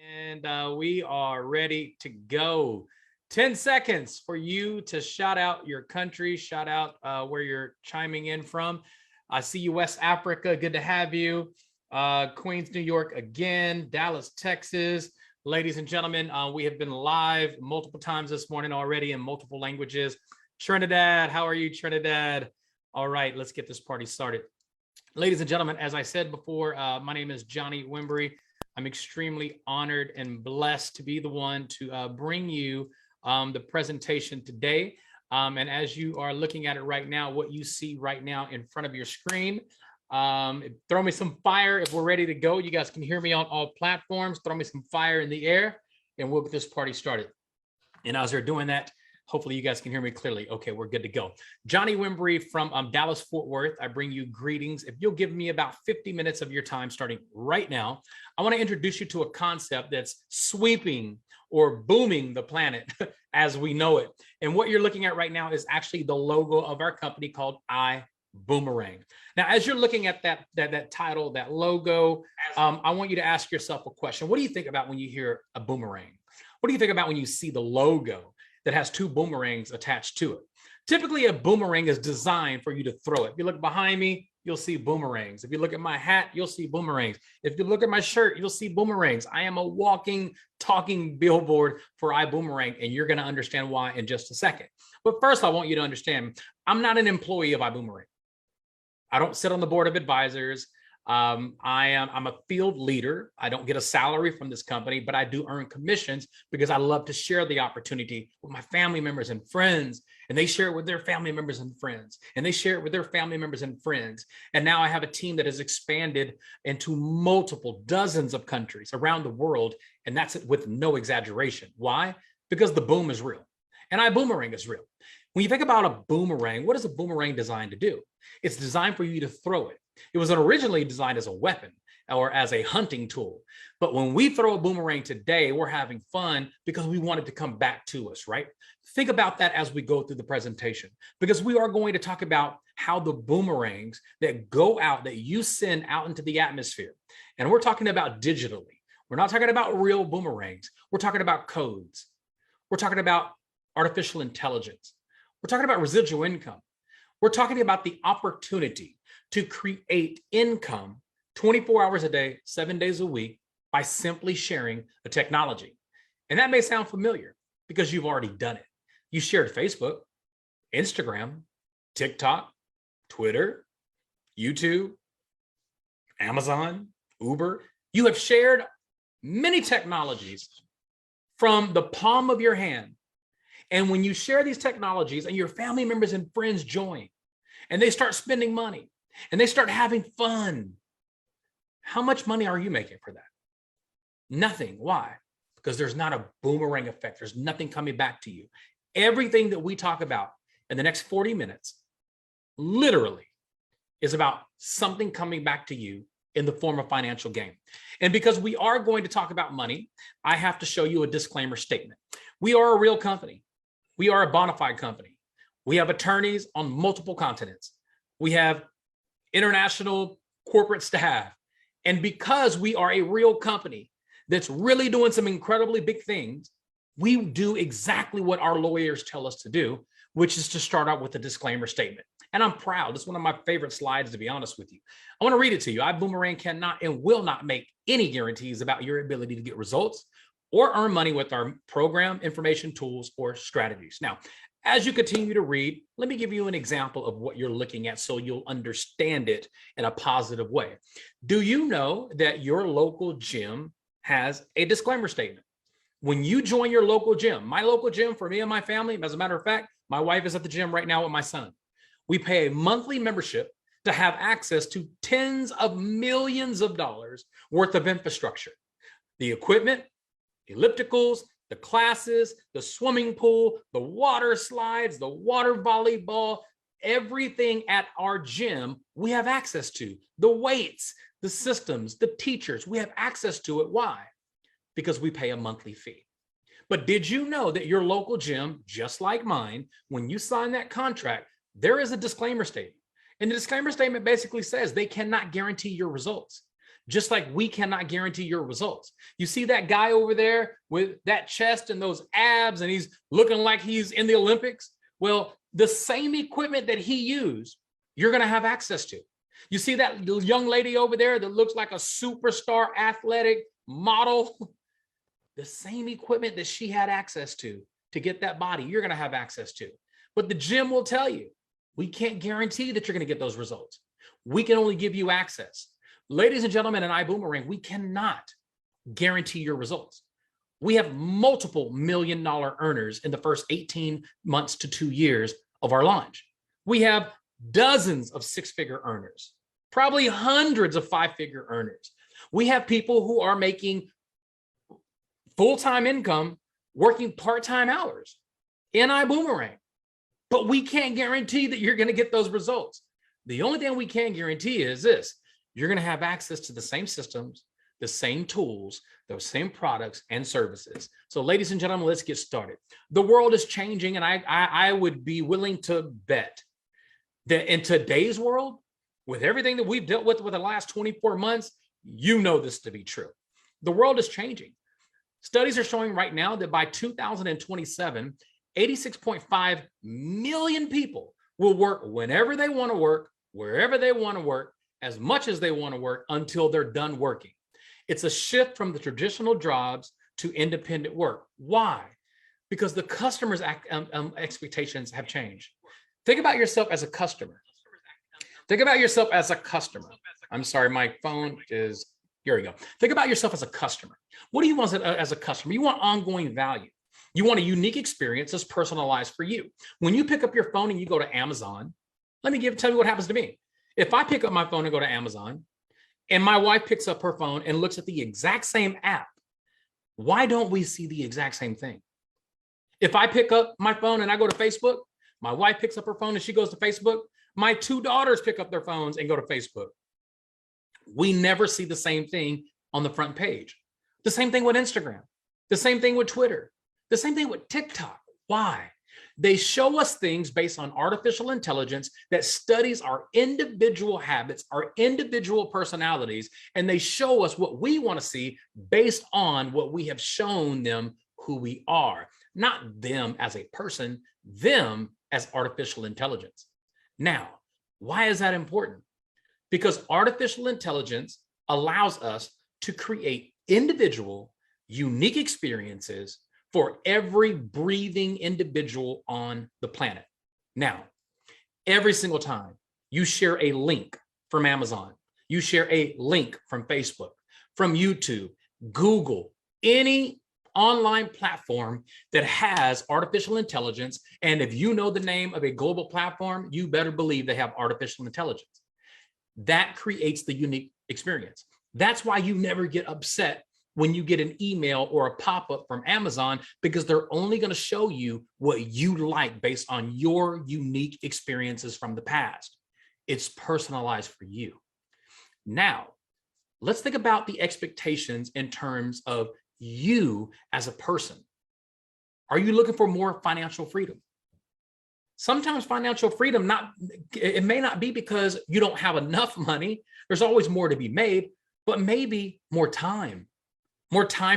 And we are ready to go. 10 seconds for you to shout out your country, shout out where you're chiming in from. I see you, West Africa. Good to have you. Queens, New York again, Dallas, Texas. Ladies and gentlemen, we have been live multiple times this morning already in multiple languages. Trinidad, how are you, Trinidad? All right, let's get this party started. Ladies and gentlemen, as I said before, my name is Johnny Wimbrey. I'm extremely honored and blessed to be the one to bring you the presentation today. And as you are looking at it right now, what you see right now in front of your screen, throw me some fire if we're ready to go. You guys can hear me on all platforms. Throw me some fire in the air and we'll get this party started. And as they're doing that, hopefully you guys can hear me clearly. Okay, we're good to go. Johnny Wimbrey from Dallas, Fort Worth. I bring you greetings. If you'll give me about 50 minutes of your time starting right now, I want to introduce you to a concept that's sweeping or booming the planet as we know it. And what you're looking at right now is actually the logo of our company called iBuumerang. Now, as you're looking at that title, that logo, I want you to ask yourself a question. What do you think about when you hear a boomerang? What do you think about when you see the logo that has two boomerangs attached to it? Typically, a boomerang is designed for you to throw it. If you look behind me, you'll see boomerangs. If you look at my hat, you'll see boomerangs. If you look at my shirt, you'll see boomerangs. I am a walking, talking billboard for iBuumerang, and you're going to understand why in just a second. But first, I want you to understand, I'm not an employee of iBuumerang. I don't sit on the board of advisors. I'm a field leader. I don't get a salary from this company, but I do earn commissions because I love to share the opportunity with my family members and friends, and they share it with their family members and friends, and they share it with their family members and friends. And now I have a team that has expanded into multiple dozens of countries around the world, and that's with no exaggeration. Why? Because the boom is real, and iBuumerang is real. When you think about a boomerang, what is a boomerang designed to do? It's designed for you to throw it. It was originally designed as a weapon or as a hunting tool. But when we throw a boomerang today, we're having fun because we want it to come back to us, right? Think about that as we go through the presentation, because we are going to talk about how the boomerangs that go out, that you send out into the atmosphere, and we're talking about digitally. We're not talking about real boomerangs. We're talking about codes. We're talking about artificial intelligence. We're talking about residual income. We're talking about the opportunity to create income 24 hours a day, 7 days a week by simply sharing the technology. And that may sound familiar because you've already done it. You shared Facebook, Instagram, TikTok, Twitter, YouTube, Amazon, Uber. You have shared many technologies from the palm of your hand. And when you share these technologies and your family members and friends join, and they start spending money, and they start having fun, how much money are you making for that? Nothing. Why? Because there's not a boomerang effect. There's nothing coming back to you. Everything that we talk about in the next 40 minutes literally is about something coming back to you in the form of financial gain. And because we are going to talk about money, I have to show you a disclaimer statement. We are a real company. We are a bona fide company. We have attorneys on multiple continents. We have international corporate staff. And because we are a real company that's really doing some incredibly big things, we do exactly what our lawyers tell us to do, which is to start out with a disclaimer statement. And I'm proud. It's one of my favorite slides, to be honest with you. I want to read it to you. iBuumerang cannot and will not make any guarantees about your ability to get results or earn money with our program, information, tools, or strategies. Now, as you continue to read, let me give you an example of what you're looking at so you'll understand it in a positive way. Do you know that your local gym has a disclaimer statement? When you join your local gym, my local gym for me and my family, as a matter of fact, my wife is at the gym right now with my son. We pay a monthly membership to have access to tens of millions of dollars worth of infrastructure, the equipment, ellipticals, the classes, the swimming pool, the water slides, the water volleyball, everything at our gym we have access to. The weights, the systems, the teachers, we have access to it. Why? Because we pay a monthly fee. But did you know that your local gym, just like mine, when you sign that contract, there is a disclaimer statement. And the disclaimer statement basically says they cannot guarantee your results. just like we cannot guarantee your results. You see that guy over there with that chest and those abs, and he's looking like he's in the Olympics? Well, the same equipment that he used, you're going to have access to. You see that young lady over there that looks like a superstar athletic model? The same equipment that she had access to get that body, you're going to have access to. But the gym will tell you, we can't guarantee that you're going to get those results. We can only give you access. Ladies and gentlemen, in iBuumerang, we cannot guarantee your results. We have multiple million-dollar earners in the first 18 months to 2 years of our launch. We have dozens of six-figure earners, probably hundreds of five-figure earners. We have people who are making full-time income working part-time hours in iBuumerang, but we can't guarantee that you're going to get those results. The only thing we can guarantee is this: you're going to have access to the same systems, the same tools, those same products and services. So ladies and gentlemen, let's get started. The world is changing, and I would be willing to bet that in today's world, with everything that we've dealt with the last 24 months, you know this to be true. The world is changing. Studies are showing right now that by 2027, 86.5 million people will work whenever they want to work, wherever they want to work, as much as they want to work, until they're done working. It's a shift from the traditional jobs to independent work. Why? Because the customer's expectations have changed. Think about yourself as a customer. Think about yourself as a customer. I'm sorry, my phone is, here we go. Think about yourself as a customer. What do you want as a customer? You want ongoing value. You want a unique experience that's personalized for you. When you pick up your phone and you go to Amazon, tell you what happens to me. If I pick up my phone and go to Amazon, and my wife picks up her phone and looks at the exact same app, why don't we see the exact same thing? If I pick up my phone and I go to Facebook, my wife picks up her phone and she goes to Facebook, my two daughters pick up their phones and go to Facebook. We never see the same thing on the front page. The same thing with Instagram, the same thing with Twitter, the same thing with TikTok. Why? They show us things based on artificial intelligence that studies our individual habits, our individual personalities, and they show us what we want to see based on what we have shown them who we are, not them as a person, them as artificial intelligence. Now, why is that important? Because artificial intelligence allows us to create individual, unique experiences for every breathing individual on the planet. Now, every single time you share a link from Amazon, you share a link from Facebook, from YouTube, Google, any online platform that has artificial intelligence, and if you know the name of a global platform, you better believe they have artificial intelligence. That creates the unique experience. That's why you never get upset when you get an email or a pop-up from Amazon, because they're only going to show you what you like based on your unique experiences from the past. It's personalized for you. Now, let's think about the expectations in terms of you as a person. Are you looking for more financial freedom? Sometimes financial freedom, it may not be because you don't have enough money. There's always more to be made, but maybe more time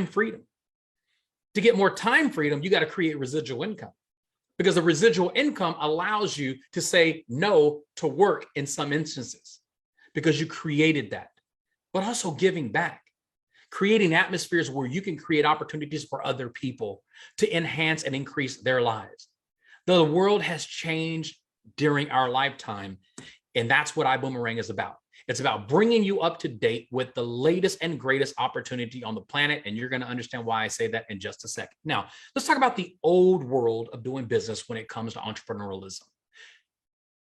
freedom. To get more time freedom, you got to create residual income, because the residual income allows you to say no to work in some instances because you created that, but also giving back, creating atmospheres where you can create opportunities for other people to enhance and increase their lives. The world has changed during our lifetime, and that's what iBuumerang is about. It's about bringing you up to date with the latest and greatest opportunity on the planet, and you're going to understand why I say that in just a second. Now, let's talk about the old world of doing business when it comes to entrepreneurialism.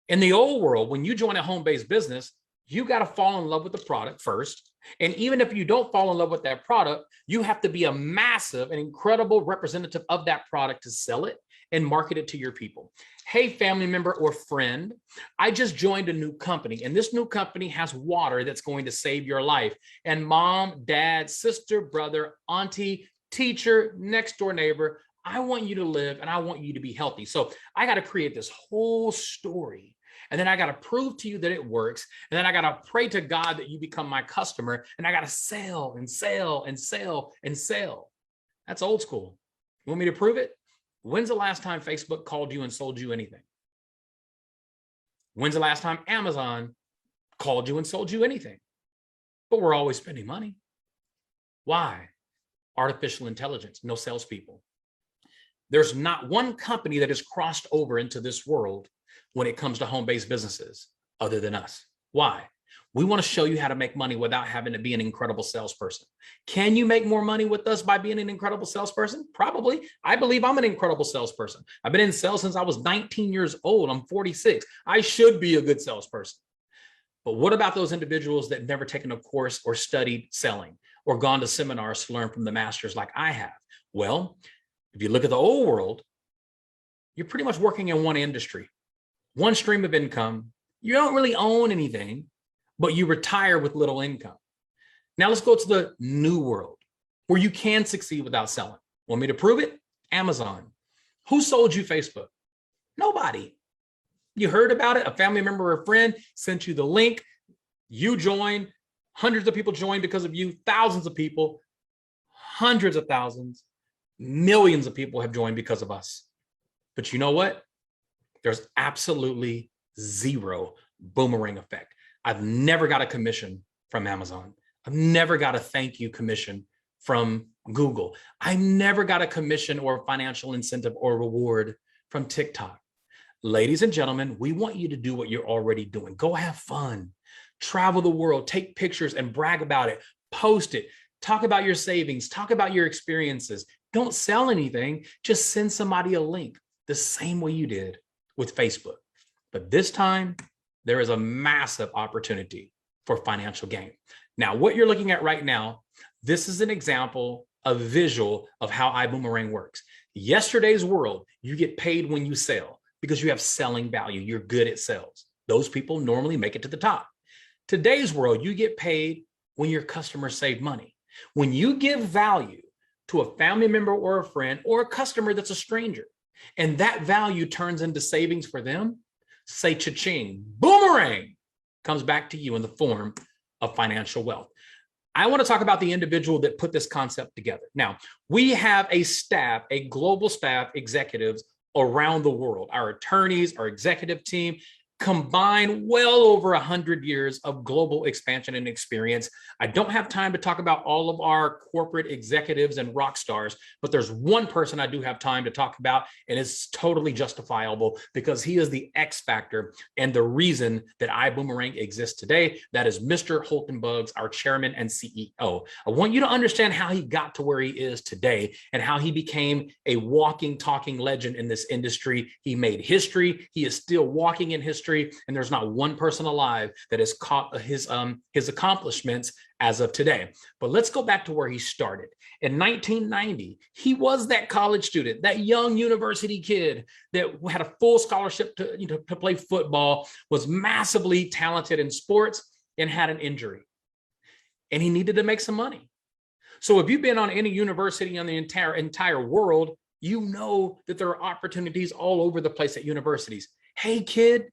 In the old world, when you join a home-based business, you got to fall in love with the product first. And even if you don't fall in love with that product, you have to be a massive and incredible representative of that product to sell it and market it to your people. Hey, family member or friend, I just joined a new company, and this new company has water that's going to save your life. And mom, dad, sister, brother, auntie, teacher, next door neighbor, I want you to live and I want you to be healthy. So I got to create this whole story. And then I got to prove to you that it works. And then I got to pray to God that you become my customer. And I got to sell and sell and sell and sell. That's old school. You want me to prove it? When's the last time Facebook called you and sold you anything? When's the last time Amazon called you and sold you anything? But we're always spending money. Why? Artificial intelligence, no salespeople. There's not one company that has crossed over into this world when it comes to home-based businesses other than us. Why? We want to show you how to make money without having to be an incredible salesperson. Can you make more money with us by being an incredible salesperson? Probably. I believe I'm an incredible salesperson. I've been in sales since I was 19 years old. I'm 46. I should be a good salesperson. But what about those individuals that never taken a course or studied selling or gone to seminars to learn from the masters like I have? Well, if you look at the old world, you're pretty much working in one industry, one stream of income. You don't really own anything, but you retire with little income. Now let's go to the new world where you can succeed without selling. Want me to prove it? Amazon. Who sold you Facebook? Nobody. You heard about it. A family member or a friend sent you the link. You joined. Hundreds of people joined because of you. Thousands of people, hundreds of thousands, millions of people have joined because of us. But you know what? There's absolutely zero boomerang effect. I've never got a commission from Amazon. I've never got a thank you commission from Google. I never got a commission or a financial incentive or reward from TikTok. Ladies and gentlemen, we want you to do what you're already doing. Go have fun, travel the world, take pictures and brag about it, post it, talk about your savings, talk about your experiences. Don't sell anything, just send somebody a link the same way you did with Facebook. But this time, there is a massive opportunity for financial gain. Now, what you're looking at right now, this is an example, a visual of how iBuumerang works. Yesterday's world, you get paid when you sell because you have selling value. You're good at sales. Those people normally make it to the top. Today's world, you get paid when your customers save money. When you give value to a family member or a friend or a customer that's a stranger, and that value turns into savings for them, say cha-ching, boomerang comes back to you in the form of financial wealth. I want to talk about the individual that put this concept together. Now, we have a staff, a global staff, executives around the world, our attorneys, our executive team, combine well over 100 years of global expansion and experience. I don't have time to talk about all of our corporate executives and rock stars, but there's one person I do have time to talk about, and it's totally justifiable because he is the X factor and the reason that iBuumerang exists today. That is Mr. Holton Buggs, our chairman and CEO. I want you to understand how he got to where he is today and how he became a walking, talking legend in this industry. He made history. He is still walking in history. And there's not one person alive that has caught his accomplishments as of today. But let's go back to where he started. In 1990, he was that college student, that young university kid that had a full scholarship to play football, was massively talented in sports, and had an injury. And he needed to make some money. So if you've been on any university in the entire world, you know that there are opportunities all over the place at universities. Hey, kid,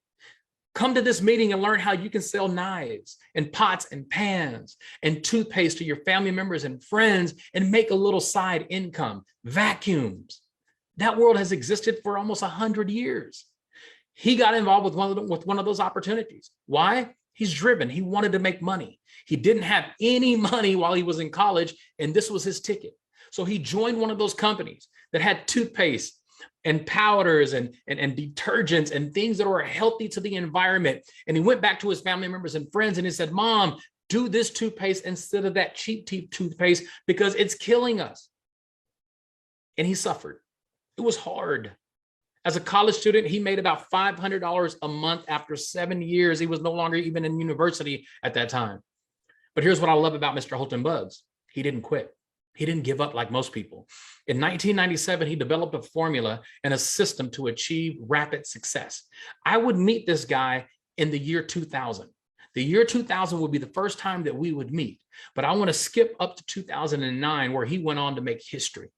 come to this meeting and learn how you can sell knives and pots and pans and toothpaste to your family members and friends and make a little side income. Vacuums. That world has existed for almost 100 years. He got involved with one of those opportunities. Why? He's driven. He wanted to make money. He didn't have any money while he was in college, and this was his ticket. So he joined one of those companies that had toothpaste and powders and detergents and things that were healthy to the environment. And he went back to his family members and friends and he said, Mom, do this toothpaste instead of that cheap toothpaste because it's killing us. And he suffered. It was hard. As a college student, he made about $500 a month after 7 years. He was no longer even in university at that time. But here's what I love about Mr. Holton Buggs. He didn't quit. He didn't give up like most people. In 1997, he developed a formula and a system to achieve rapid success. I would meet this guy in the year 2000. The year 2000 would be the first time that we would meet. But I want to skip up to 2009, where he went on to make history.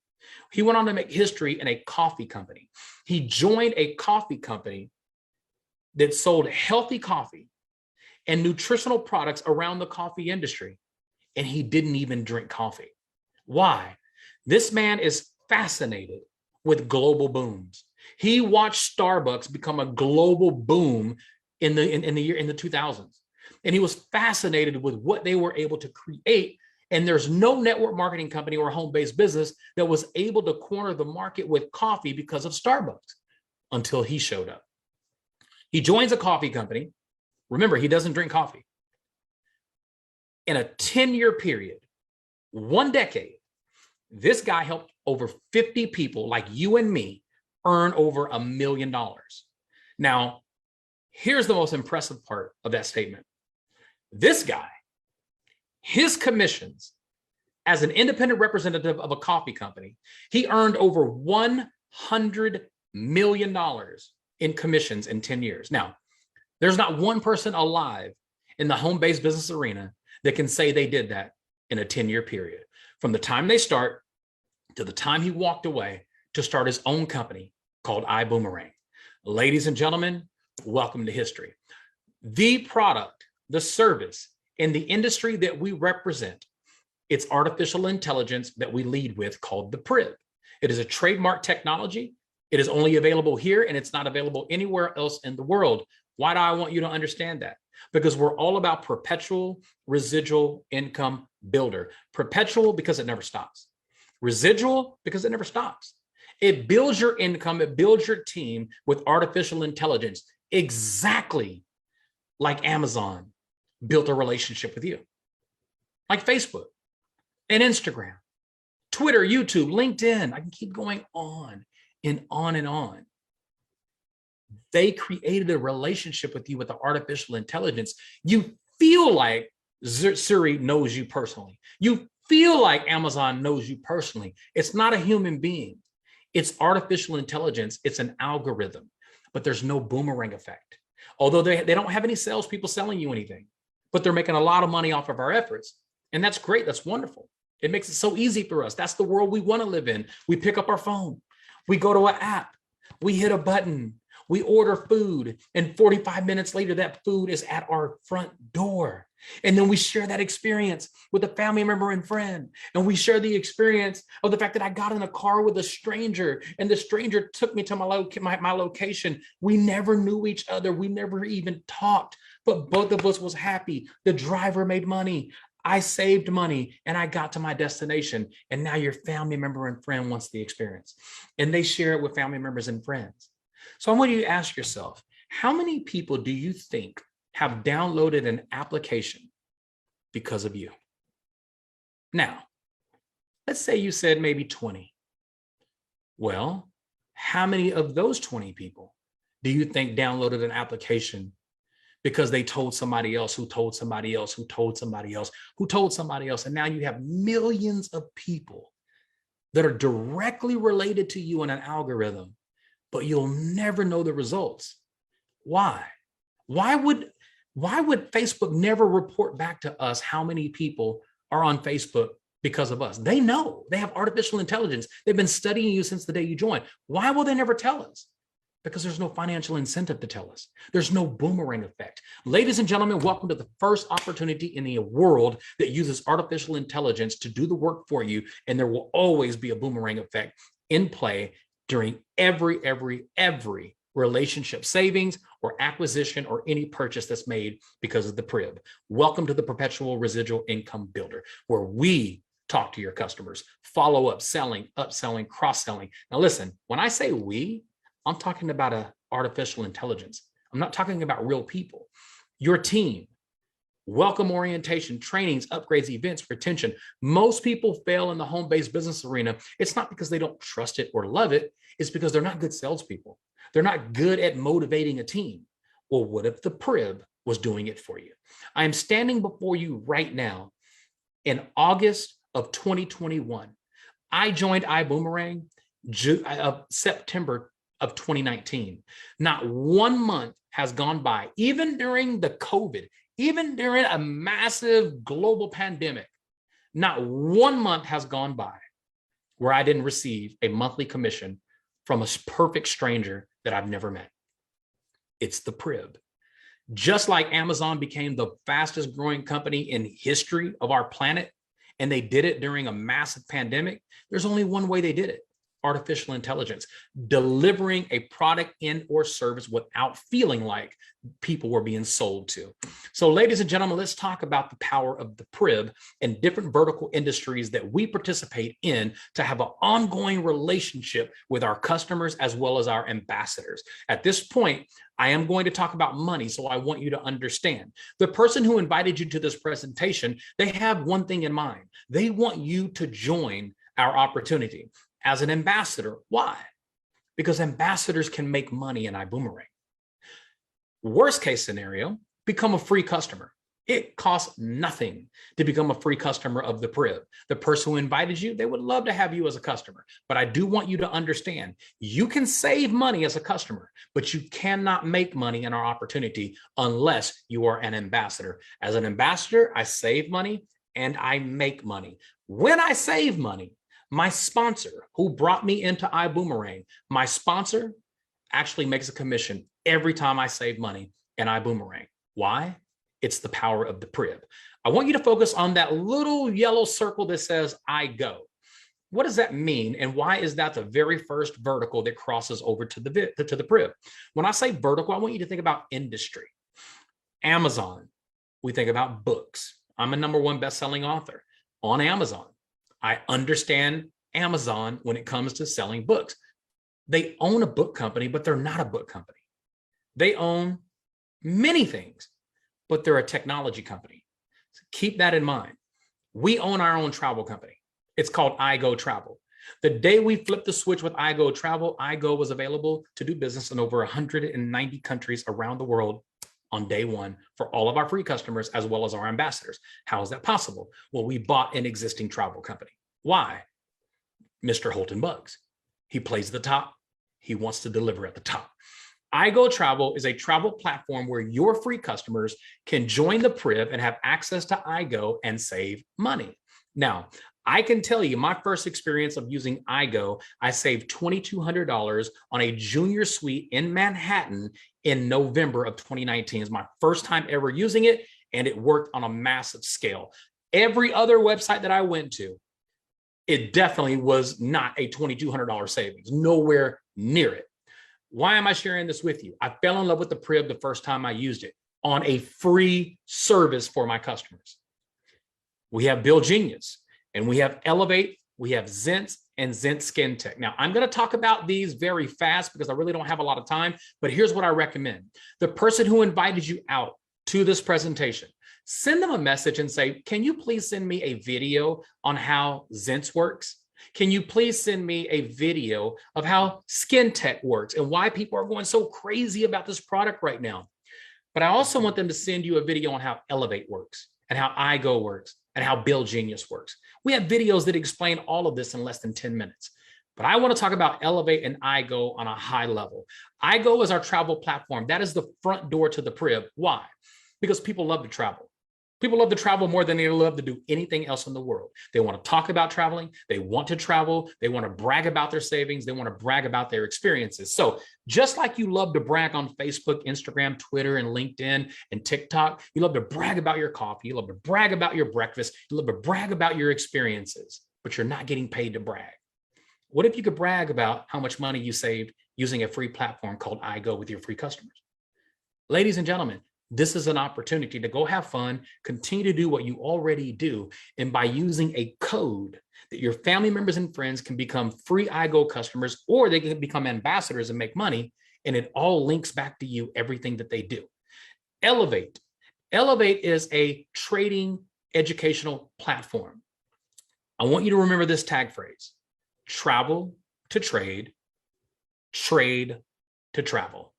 He went on to make history in a coffee company. He joined a coffee company that sold healthy coffee and nutritional products around the coffee industry, and he didn't even drink coffee. Why? This man is fascinated with global booms. He watched Starbucks become a global boom in the 2000s, and he was fascinated with what they were able to create. And there's no network marketing company or home-based business that was able to corner the market with coffee because of Starbucks until he showed up. He joins a coffee company. Remember, he doesn't drink coffee. In a 10-year period, 1 decade, this guy helped over 50 people like you and me earn over $1 million. Now, here's the most impressive part of that statement. This guy, his commissions as an independent representative of a coffee company, he earned over $100 million in commissions in 10 years. Now, there's not one person alive in the home-based business arena that can say they did that in a 10-year period. From the time they start to the time he walked away to start his own company called iBuumerang. Ladies and gentlemen, welcome to history. The product, the service in the industry that we represent, it's artificial intelligence that we lead with called the PRIB. It is a trademark technology. It is only available here and it's not available anywhere else in the world. Why do I want you to understand that? Because we're all about perpetual residual income builder. Perpetual because it never stops. Residual because it never stops. It builds your income, it builds your team with artificial intelligence, exactly like Amazon built a relationship with you. Like Facebook and Instagram, Twitter, YouTube, LinkedIn. I can keep going on and on and on. They created a relationship with you with the artificial intelligence. You feel like Siri knows you personally. You feel like Amazon knows you personally. It's not a human being. It's artificial intelligence. It's an algorithm, but there's no boomerang effect. Although they don't have any salespeople selling you anything, but they're making a lot of money off of our efforts. And that's great. That's wonderful. It makes it so easy for us. That's the world we want to live in. We pick up our phone. We go to an app. We hit a button. We order food. And 45 minutes later, that food is at our front door. And then we share that experience with a family member and friend. And we share the experience of the fact that I got in a car with a stranger and the stranger took me to my location. We never knew each other. We never even talked, but both of us was happy. The driver made money. I saved money and I got to my destination. And now your family member and friend wants the experience. And they share it with family members and friends. So I want you to ask yourself, how many people do you think have downloaded an application because of you? Now, let's say you said maybe 20. Well, how many of those 20 people do you think downloaded an application because they told somebody else who told somebody else who told somebody else who told somebody else? And now you have millions of people that are directly related to you in an algorithm, but you'll never know the results. Why? Why would Facebook never report back to us how many people are on Facebook because of us? They know. They have artificial intelligence. They've been studying you since the day you joined. Why will they never tell us? Because there's no financial incentive to tell us. There's no boomerang effect. Ladies and gentlemen, welcome to the first opportunity in the world that uses artificial intelligence to do the work for you. And there will always be a boomerang effect in play during every relationship savings or acquisition or any purchase that's made because of the PRIB. Welcome to the Perpetual Residual Income Builder, where we talk to your customers, follow up, selling, upselling, cross-selling. Now listen, when I say we, I'm talking about artificial intelligence. I'm not talking about real people. Your team, welcome orientation, trainings, upgrades, events, retention. Most people fail in the home-based business arena. It's not because they don't trust it or love it. It's because they're not good salespeople. They're not good at motivating a team. Well, what if the PRIB was doing it for you? I am standing before you right now in August of 2021. I joined iBuumerang September of 2019. Not 1 month has gone by, even during the COVID, even during a massive global pandemic, not 1 month has gone by where I didn't receive a monthly commission from a perfect stranger that I've never met. It's the PRIB. Just like Amazon became the fastest growing company in history of our planet, and they did it during a massive pandemic, there's only one way they did it: artificial intelligence, delivering a product in or service without feeling like people were being sold to. So ladies and gentlemen, let's talk about the power of the PRIB and different vertical industries that we participate in to have an ongoing relationship with our customers as well as our ambassadors. At this point, I am going to talk about money, so I want you to understand. The person who invited you to this presentation, they have one thing in mind. They want you to join our opportunity as an ambassador. Why? Because ambassadors can make money in iBuumerang. Worst case scenario, become a free customer. It costs nothing to become a free customer of the PRIB. The person who invited you, they would love to have you as a customer. But I do want you to understand, you can save money as a customer, but you cannot make money in our opportunity unless you are an ambassador. As an ambassador, I save money and I make money. When I save money, my sponsor who brought me into iBuumerang, my sponsor actually makes a commission every time I save money in iBuumerang. Why? It's the power of the PRIB. I want you to focus on that little yellow circle that says I go. What does that mean? And why is that the very first vertical that crosses over to the PRIB? When I say vertical, I want you to think about industry. Amazon, we think about books. I'm a #1 best-selling author on Amazon. I understand Amazon when it comes to selling books. They own a book company, but they're not a book company. They own many things, but they're a technology company. So keep that in mind. We own our own travel company. It's called iGo Travel. The day we flipped the switch with iGo Travel, iGo was available to do business in over 190 countries around the world on day one for all of our free customers as well as our ambassadors. How is that possible? Well, we bought an existing travel company. Why? Mr. Holton Buggs. He plays the top. He wants to deliver at the top. iGo Travel is a travel platform where your free customers can join the PRIB and have access to iGo and save money. Now, I can tell you my first experience of using iGo, I saved $2,200 on a junior suite in Manhattan in November of 2019. It's my first time ever using it, and it worked on a massive scale. Every other website that I went to, it definitely was not a $2,200 savings, nowhere near it. Why am I sharing this with you? I fell in love with the PRIB the first time I used it on a free service for my customers. We have Bill Genius, and we have Elevate, we have Zent, and Zent Skin Tech. Now, I'm going to talk about these very fast because I really don't have a lot of time, but here's what I recommend. The person who invited you out to this presentation, send them a message and say, can you please send me a video on how Zent works? Can you please send me a video of how Skin Tech works and why people are going so crazy about this product right now? But I also want them to send you a video on how Elevate works and how iGo works and how Bill Genius works. We have videos that explain all of this in less than 10 minutes. But I want to talk about Elevate and iGo on a high level. iGo is our travel platform. That is the front door to the PRIB. Why? Because people love to travel. People love to travel more than they love to do anything else in the world. They want to talk about traveling. They want to travel. They want to brag about their savings. They want to brag about their experiences. So just like you love to brag on Facebook, Instagram, Twitter, and LinkedIn, and TikTok, you love to brag about your coffee. You love to brag about your breakfast. You love to brag about your experiences, but you're not getting paid to brag. What if you could brag about how much money you saved using a free platform called iGo with your free customers? Ladies and gentlemen, this is an opportunity to go have fun, continue to do what you already do. And by using a code that your family members and friends can become free iGo customers, or they can become ambassadors and make money. And it all links back to you, everything that they do. Elevate. Elevate is a trading educational platform. I want you to remember this tag phrase: travel to trade, trade to travel.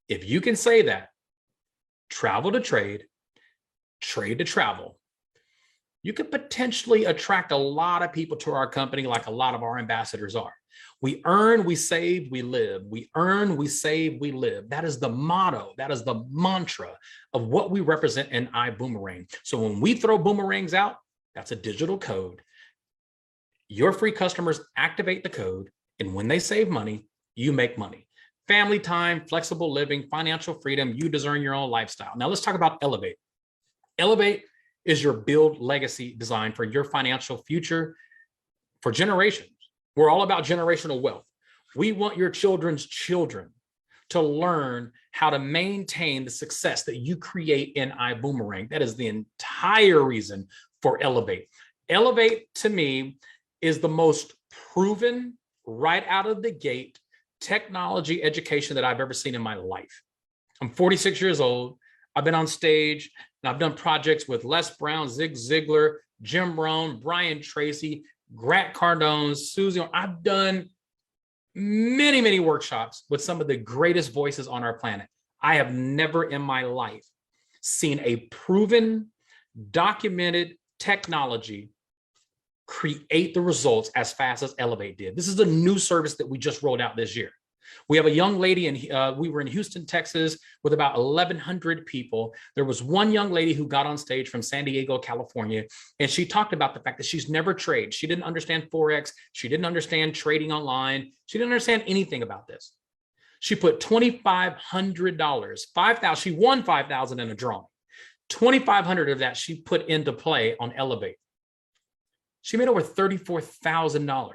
If you can say that, travel to trade, trade to travel, you could potentially attract a lot of people to our company like a lot of our ambassadors are. We earn, we save, we live. We earn, we save, we live. That is the motto. That is the mantra of what we represent in iBuumerang. So when we throw boomerangs out, that's a digital code. Your free customers activate the code, and when they save money, you make money. family time, flexible living, financial freedom. You design your own lifestyle. Now let's talk about Elevate. Elevate is your build legacy design for your financial future for generations. We're all about generational wealth. We want your children's children to learn how to maintain the success that you create in iBuumerang. That is the entire reason for Elevate. Elevate, to me, is the most proven, right out of the gate, technology education that I've ever seen in my life. I'm 46 years old. I've been on stage and I've done projects with Les Brown, Zig Ziglar, Jim Rohn, Brian Tracy, Grant Cardone, Susie. I've done many, many workshops with some of the greatest voices on our planet. I have never in my life seen a proven, documented technology create the results as fast as Elevate did. This is a new service that we just rolled out this year. We have a young lady, and we were in Houston, Texas, with about 1,100 people. There was one young lady who got on stage from San Diego, California, and she talked about the fact that she's never traded. She didn't understand Forex. She didn't understand trading online. She didn't understand anything about this. She put $2,500, $5,000. She won $5,000 in a drawing. $2,500 of that she put into play on Elevate. She made over $34,000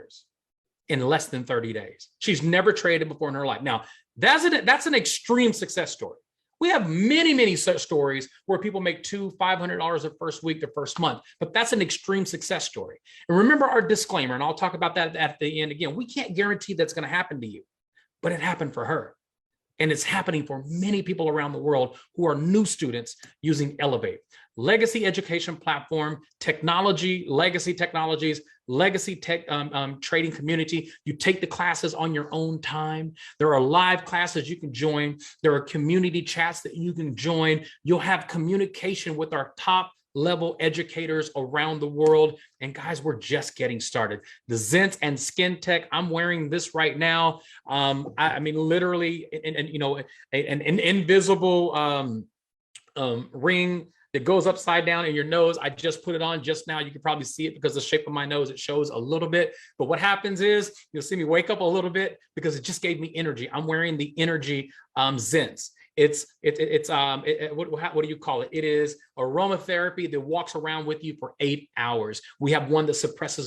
in less than 30 days. She's never traded before in her life. Now, that's an extreme success story. We have many, many such stories where people make $200-$500 the first week, the first month, but that's an extreme success story. And remember our disclaimer, and I'll talk about that at the end again. We can't guarantee that's going to happen to you, but it happened for her. And it's happening for many people around the world who are new students using Elevate. Legacy education platform, technology, legacy technologies, legacy tech trading community. You take the classes on your own time. There are live classes you can join. There are community chats that you can join. You'll have communication with our top level educators around the world. And guys, we're just getting started. The Zents and Skin Tech, I'm wearing this right now. I mean, literally, an invisible ring that goes upside down in your nose. I just put it on just now. You can probably see it because the shape of my nose, it shows a little bit. But what happens is you'll see me wake up a little bit because it just gave me energy. I'm wearing the Energy Zents. What do you call it? It is aromatherapy that walks around with you for 8 hours. We have one that suppresses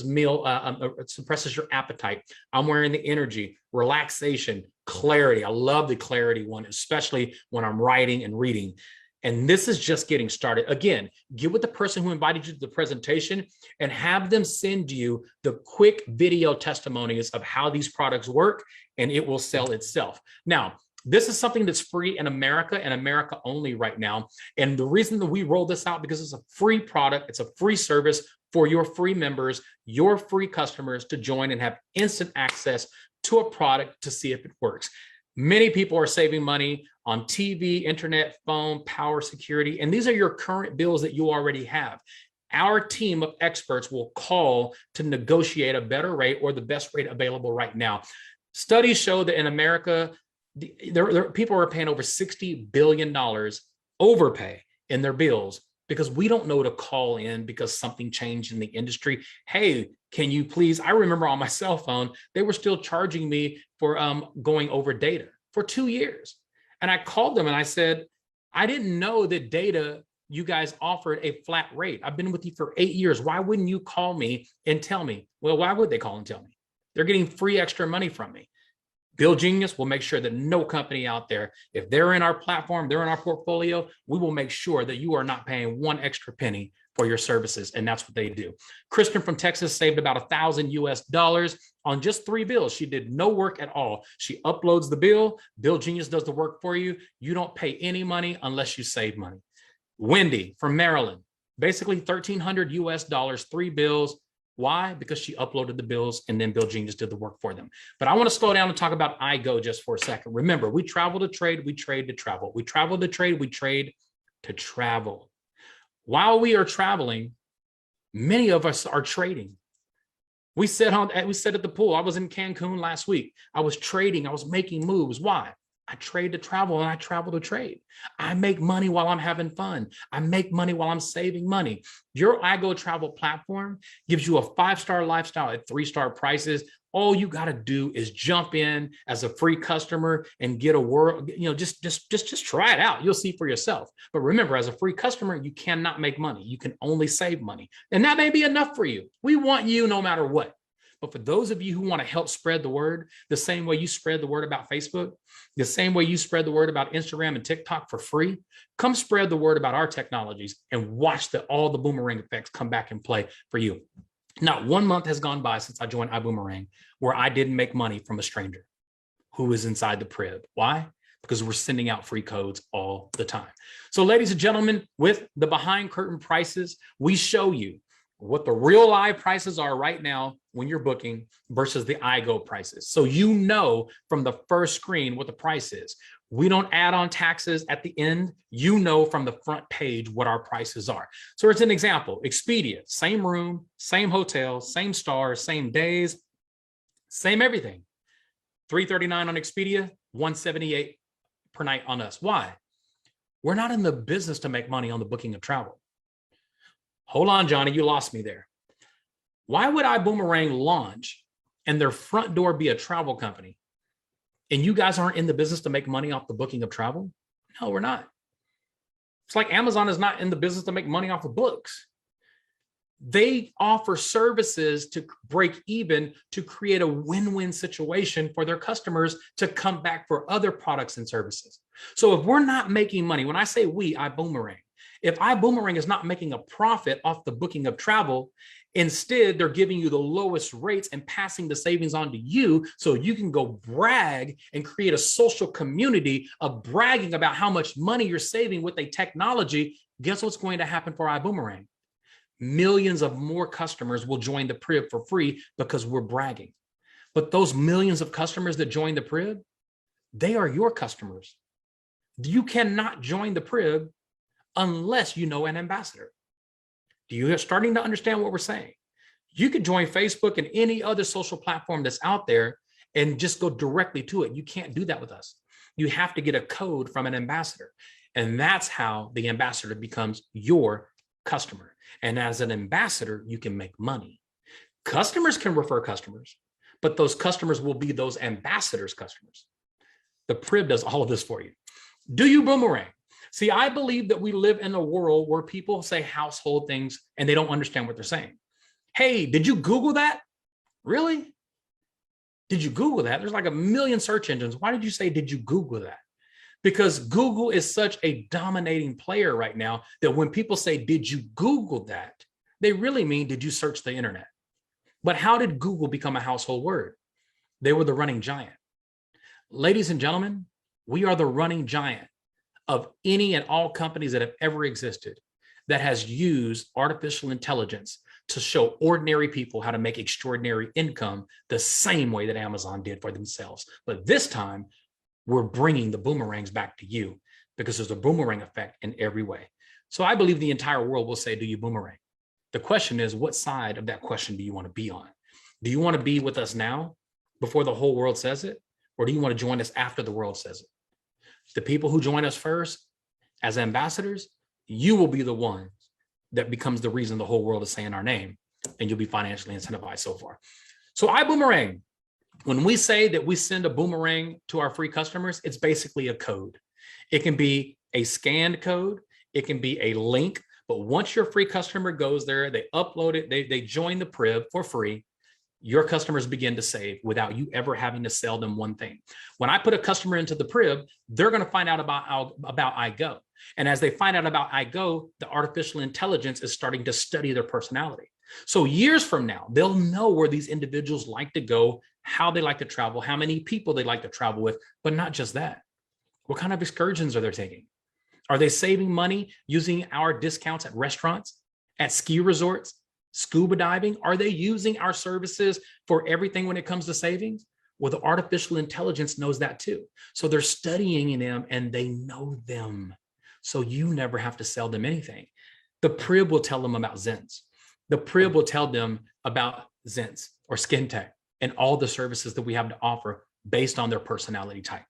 suppresses your appetite. I'm wearing the Energy, relaxation, clarity. I love the clarity one, especially when I'm writing and reading. And this is just getting started. Again, get with the person who invited you to the presentation and have them send you the quick video testimonies of how these products work, and it will sell itself. Now, this is something that's free in America and America only right now. And the reason that we roll this out, because it's a free product, it's a free service for your free members, your free customers to join and have instant access to a product to see if it works. Many people are saving money on TV, internet, phone, power, security, and these are your current bills that you already have. Our team of experts will call to negotiate a better rate or the best rate available right now. Studies show that in America, people are paying over $60 billion overpay in their bills because we don't know to call in because something changed in the industry. Hey, can you please? I remember on my cell phone, they were still charging me for going over data for 2 years. And I called them and I said, I didn't know that data, you guys offered a flat rate. I've been with you for 8 years. Why wouldn't you call me and tell me? Well, why would they call and tell me? They're getting free extra money from me. Bill Genius will make sure that no company out there, if they're in our platform, they're in our portfolio, we will make sure that you are not paying one extra penny for your services. And that's what they do. Kristen from Texas saved about $1,000 US on just 3 bills. She did no work at all. She uploads the bill. Bill Genius does the work for you. You don't pay any money unless you save money. Wendy from Maryland, basically $1,300 US, 3 bills. Why? Because she uploaded the bills and then Bill Genius did the work for them. But I want to slow down and talk about iGo just for a second. Remember, we travel to trade, we trade to travel. We travel to trade, we trade to travel. While we are traveling, many of us are trading. We sat at the pool. I was in Cancun last week. I was trading. I was making moves. Why? I trade to travel and I travel to trade. I make money while I'm having fun. I make money while I'm saving money. Your iGo travel platform gives you a 5-star lifestyle at 3-star prices. All you got to do is jump in as a free customer and get a world, just try it out. You'll see for yourself. But remember, as a free customer, you cannot make money. You can only save money. And that may be enough for you. We want you no matter what. But for those of you who want to help spread the word, the same way you spread the word about Facebook, the same way you spread the word about Instagram and TikTok for free, come spread the word about our technologies and watch all the boomerang effects come back and play for you. Not 1 month has gone by since I joined iBuumerang where I didn't make money from a stranger who is inside the PRIB. Why? Because we're sending out free codes all the time. So ladies and gentlemen, with the behind curtain prices, we show you what the real live prices are right now when you're booking versus the iGo prices. So you know from the first screen what the price is. We don't add on taxes at the end. You know from the front page what our prices are. So it's an example, Expedia, same room, same hotel, same stars, same days, same everything. $339 on Expedia, $178 per night on us. Why? We're not in the business to make money on the booking of travel. Hold on, Johnny, you lost me there. Why would iBuumerang launch and their front door be a travel company? And you guys aren't in the business to make money off the booking of travel? No, we're not. It's like Amazon is not in the business to make money off of books. They offer services to break even, to create a win-win situation for their customers to come back for other products and services. So if we're not making money, when I say we, iBuumerang, if iBuumerang is not making a profit off the booking of travel, instead they're giving you the lowest rates and passing the savings on to you so you can go brag and create a social community of bragging about how much money you're saving with a technology, guess what's going to happen for iBuumerang? Millions of more customers will join the PRIB for free because we're bragging. But those millions of customers that join the PRIB, they are your customers. You cannot join the PRIB unless you know an ambassador. You're starting to understand what we're saying. You could join Facebook and any other social platform that's out there and just go directly to it. You can't do that with us. You have to get a code from an ambassador. And that's how the ambassador becomes your customer. And as an ambassador, you can make money. Customers can refer customers, but those customers will be those ambassadors' customers. The PRIB does all of this for you. Do you boomerang? See, I believe that we live in a world where people say household things and they don't understand what they're saying. Hey, did you Google that? Really? Did you Google that? There's like a million search engines. Why did you say, did you Google that? Because Google is such a dominating player right now that when people say, did you Google that? They really mean, did you search the internet? But how did Google become a household word? They were the running giant. Ladies and gentlemen, we are the running giant of any and all companies that have ever existed that has used artificial intelligence to show ordinary people how to make extraordinary income the same way that Amazon did for themselves. But this time, we're bringing the boomerangs back to you because there's a boomerang effect in every way. So I believe the entire world will say, do you boomerang? The question is, what side of that question do you want to be on? Do you want to be with us now before the whole world says it? Or do you want to join us after the world says it? The people who join us first as ambassadors, you will be the one that becomes the reason the whole world is saying our name, and you'll be financially incentivized so far. So iBuumerang, when we say that we send a boomerang to our free customers, it's basically a code. It can be a scanned code, it can be a link, but once your free customer goes there, they upload it, they join the PRIB for free, your customers begin to save without you ever having to sell them one thing. When I put a customer into the PRIB, they're going to find out about iGo. And as they find out about iGo, the artificial intelligence is starting to study their personality. So years from now, they'll know where these individuals like to go, how they like to travel, how many people they like to travel with, but not just that. What kind of excursions are they taking? Are they saving money using our discounts at restaurants, at ski resorts, scuba diving? Are they using our services for everything when it comes to savings? Well, the artificial intelligence knows that too. So they're studying them and they know them. So you never have to sell them anything. The PRIB will tell them about Zens. The PRIB will tell them about Zens or Skin Tech and all the services that we have to offer based on their personality type.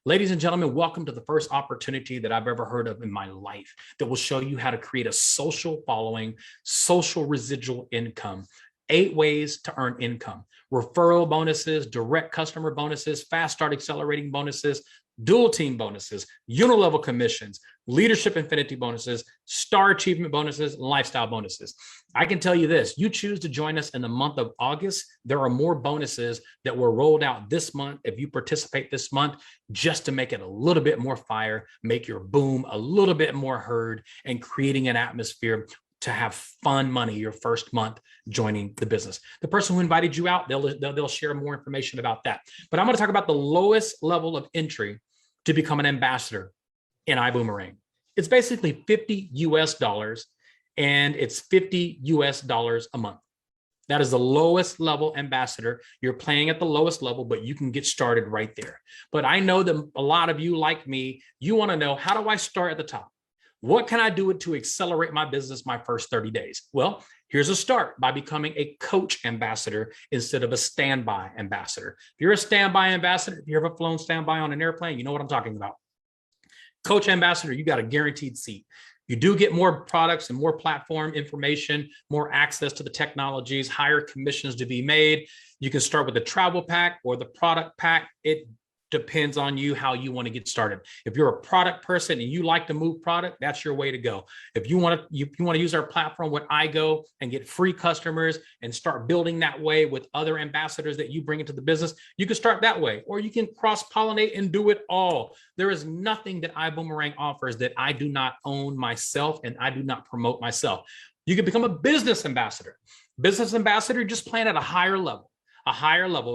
Ladies and gentlemen, welcome to the first opportunity that I've ever heard of in my life that will show you how to create a social following, social residual income, 8 ways to earn income, referral bonuses, direct customer bonuses, fast start accelerating bonuses, dual team bonuses, unilevel commissions, leadership infinity bonuses, star achievement bonuses, and lifestyle bonuses. I can tell you this, you choose to join us in the month of August, there are more bonuses that were rolled out this month if you participate this month, just to make it a little bit more fire, make your boom a little bit more heard, and creating an atmosphere to have fun money your first month joining the business. The person who invited you out, they'll share more information about that. But I'm going to talk about the lowest level of entry to become an ambassador in iBuumerang. It's basically $50 US, and it's $50 US a month. That is the lowest level ambassador. You're playing at the lowest level, but you can get started right there. But I know that a lot of you, like me, you want to know, how do I start at the top? What can I do to accelerate my business my first 30 days? Well, here's a start by becoming a coach ambassador instead of a standby ambassador. If you're a standby ambassador, if you've ever flown standby on an airplane, you know what I'm talking about. Coach ambassador, you got a guaranteed seat. You do get more products and more platform information, more access to the technologies, higher commissions to be made. You can start with the travel pack or the product pack. It depends on you how you want to get started. If you're a product person and you like to move product, that's your way to go. If you want to use our platform with iGo and get free customers and start building that way with other ambassadors that you bring into the business, you can start that way, or you can cross-pollinate and do it all. There is nothing that iBuumerang offers that I do not own myself and I do not promote myself. You can become a business ambassador. Business ambassador, just playing at a higher level.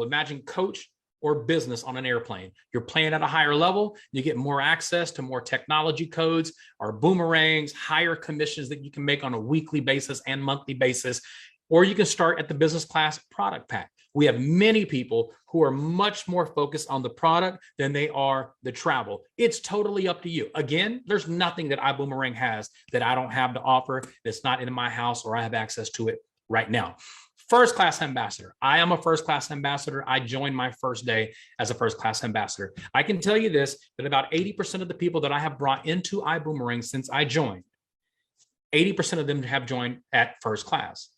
Imagine coach or business on an airplane. You're playing at a higher level, you get more access to more technology codes, our boomerangs, higher commissions that you can make on a weekly basis and monthly basis, or you can start at the business class product pack. We have many people who are much more focused on the product than they are the travel. It's totally up to you. Again, there's nothing that iBuumerang has that I don't have to offer that's not in my house or I have access to it right now. First class ambassador. I am a first class ambassador. I joined my first day as a first class ambassador. I can tell you this, that about 80% of the people that I have brought into iBuumerang since I joined, 80% of them have joined at first class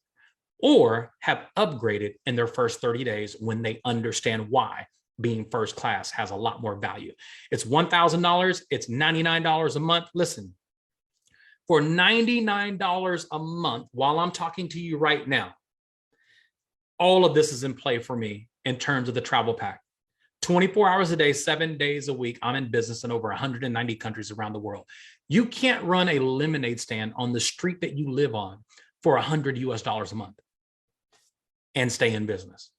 or have upgraded in their first 30 days when they understand why being first class has a lot more value. It's $1,000. It's $99 a month. Listen, for $99 a month, while I'm talking to you right now, all of this is in play for me in terms of the travel pack. 24 hours a day, 7 days a week. I'm in business in over 190 countries around the world. You can't run a lemonade stand on the street that you live on for $100 US a month and stay in business.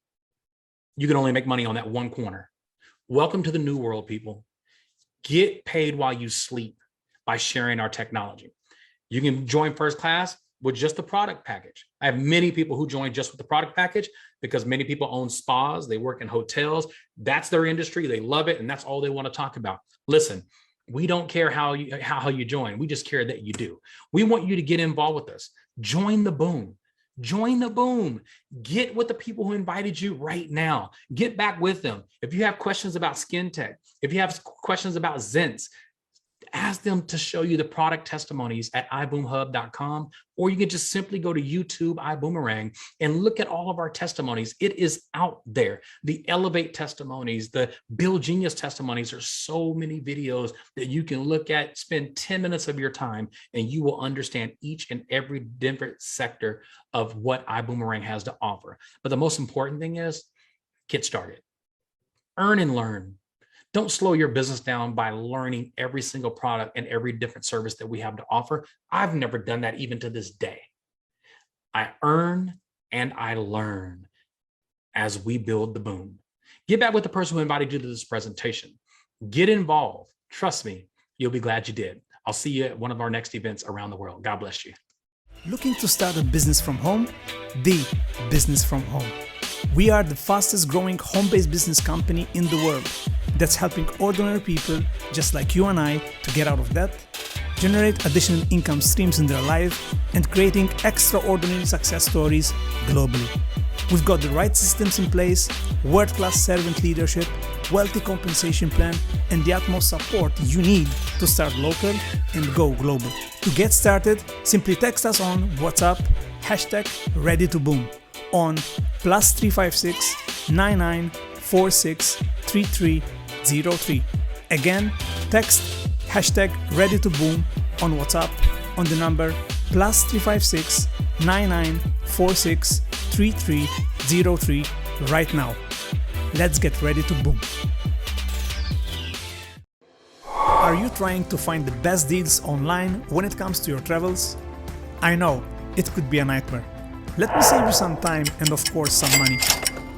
You can only make money on that one corner. Welcome to the new world, people. Get paid while you sleep by sharing our technology. You can join first class with just the product package. I have many people who join just with the product package because many people own spas, they work in hotels, that's their industry, they love it, and that's all they want to talk about. Listen, we don't care how you join, we just care that you do. We want you to get involved with us. Join the boom. Join the boom. Get with the people who invited you right now. Get back with them. If you have questions about skin tech, if you have questions about Zents, ask them to show you the product testimonies at iBoomHub.com, or you can just simply go to YouTube iBuumerang and look at all of our testimonies. It is out there. The Elevate testimonies, the Build Genius testimonies, there's so many videos that you can look at, spend 10 minutes of your time, and you will understand each and every different sector of what iBuumerang has to offer. But the most important thing is get started. Earn and learn. Don't slow your business down by learning every single product and every different service that we have to offer. I've never done that even to this day. I earn and I learn as we build the boom. Get back with the person who invited you to this presentation. Get involved. Trust me, you'll be glad you did. I'll see you at one of our next events around the world. God bless you. Looking to start a business from home? The business from home. We are the fastest growing home-based business company in the world that's helping ordinary people just like you and I to get out of debt, generate additional income streams in their life, and creating extraordinary success stories globally. We've got the right systems in place, world-class servant leadership, wealthy compensation plan, and the utmost support you need to start local and go global. To get started, simply text us on WhatsApp #ReadyToBoom on +356 9946 3303. Again, text #ReadyToBoom on WhatsApp on the number +356 9946 3303 right now. Let's get ready to boom. Are you trying to find the best deals online when it comes to your travels? I know, it could be a nightmare. Let me save you some time and of course some money.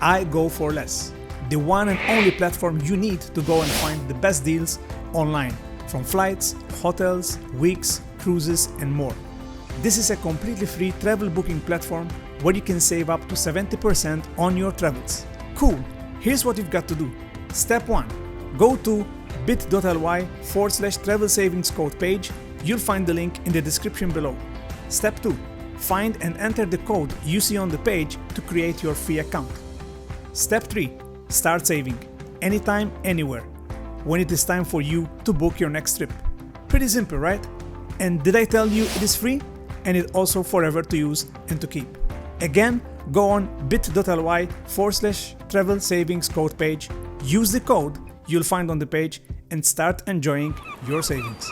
I Go For Less, the one and only platform you need to go and find the best deals online, from flights, hotels, weeks, cruises and more. This is a completely free travel booking platform where you can save up to 70% on your travels. Cool, here's what you've got to do. Step 1. Go to bit.ly/travel savings code page. You'll find the link in the description below. Step 2. Find and enter the code you see on the page to create your free account. Step 3. Start saving. Anytime, anywhere. When it is time for you to book your next trip. Pretty simple, right? And did I tell you it is free? And it also forever to use and to keep. Again, go on bit.ly/travel savings code page. Use the code you'll find on the page and start enjoying your savings.